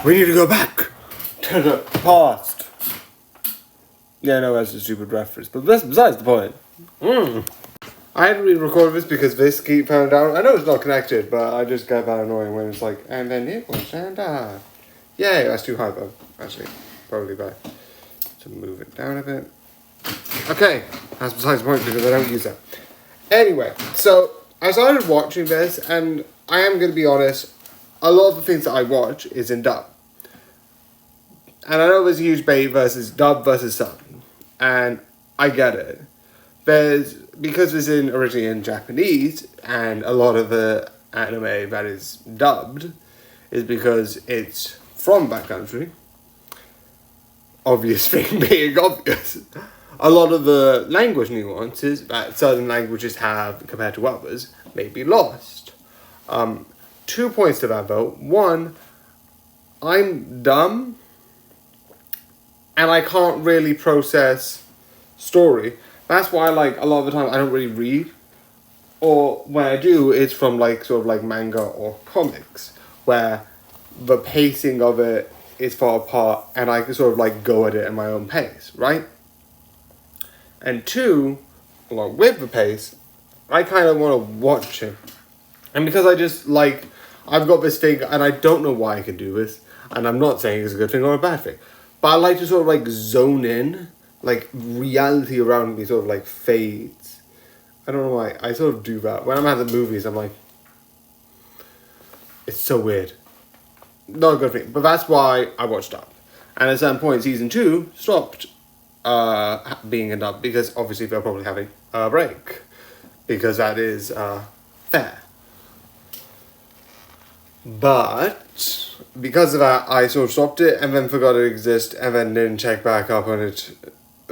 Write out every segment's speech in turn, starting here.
We need to go back to the past. Yeah, no, that's a stupid reference, but that's besides the point. I had to re-record this because this keep falling down. I know it's not connected, but I just get that annoying when it's like, and then it was and yeah, that's too high though. Actually, probably better to move it down a bit. Okay, that's besides the point because I don't use that. Anyway, so I started watching this, and I am going to be honest, a lot of the things that I watch is in dub. And I know there's a huge debate versus dub versus sub, and I get it. Because it's originally in Japanese, and a lot of the anime that is dubbed is because it's from that country. Obvious thing being obvious. A lot of the language nuances that certain languages have compared to others may be lost. 2 points to that though. One, I'm dumb and I can't really process story. That's why, like, a lot of the time I don't really read, or when I do, it's from like sort of like manga or comics, where the pacing of it is far apart, and I can sort of like go at it at my own pace, right? And two, along with the pace, I kind of want to watch it, and because I just like, I've got this thing, and I don't know why I can do this, and I'm not saying it's a good thing or a bad thing, but I like to sort of like zone in. Like, reality around me sort of, like, fades. I don't know why. I sort of do that. When I'm at the movies, I'm like... It's so weird. Not a good thing. But that's why I watched dub. And at a certain point, season 2 stopped being a dub. Because, obviously, they're probably having a break. Because that is fair. But... because of that, I sort of stopped it. And then forgot it existed. And then didn't check back up on it...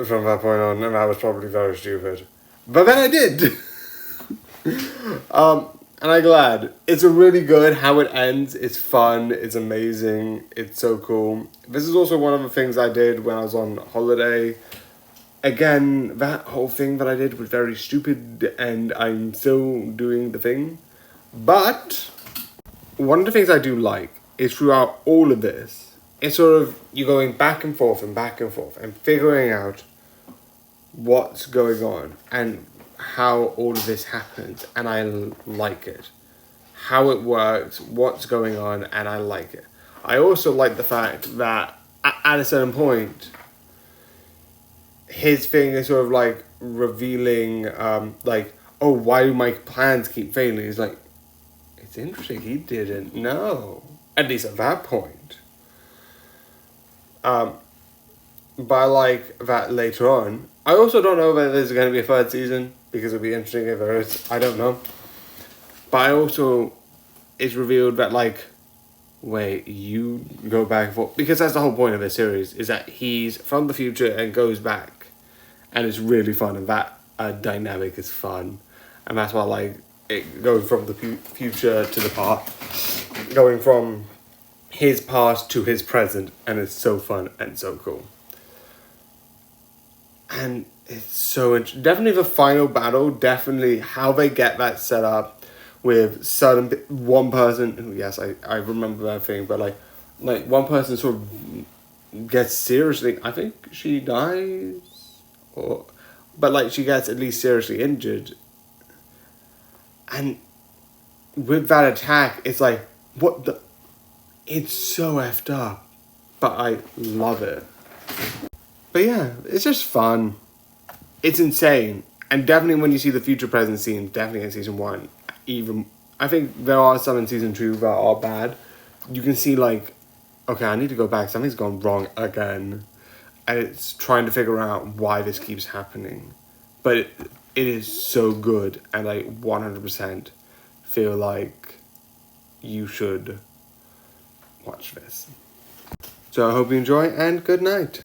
from that point on, and that was probably very stupid. But then I did! And I'm glad. It's a really good how it ends. It's fun. It's amazing. It's so cool. This is also one of the things I did when I was on holiday. Again, that whole thing that I did was very stupid, and I'm still doing the thing. But, one of the things I do like is throughout all of this, it's sort of, you're going back and forth and figuring out what's going on and how all of this happens, and I like it. How it works, what's going on, and I like it. I also like the fact that at a certain point, his thing is sort of like revealing, like, oh, why do my plans keep failing? It's like, it's interesting, he didn't know. At least at that point. But I like that later on. I also don't know whether there's going to be a third season, because it'd be interesting if there is. I don't know. But I also, it's revealed that, like, wait, you go back and forth. Because that's the whole point of this series, is that he's from the future and goes back. And it's really fun, and that dynamic is fun. And that's why I like it, going from the future to the past. Going from his past to his present, and it's so fun and so cool. And it's so definitely the final battle, definitely how they get that set up with certain one person. Yes, I remember that thing, but like one person sort of gets seriously. I think she dies, but like she gets at least seriously injured. And with that attack, it's like, what the. It's so effed up, but I love it. But yeah, it's just fun. It's insane. And definitely when you see the future present scenes, definitely in season 1, even, I think there are some in season 2 that are bad. You can see like, okay, I need to go back, something's gone wrong again. And it's trying to figure out why this keeps happening. But it is so good, and I 100% feel like you should watch this. So I hope you enjoy, and good night.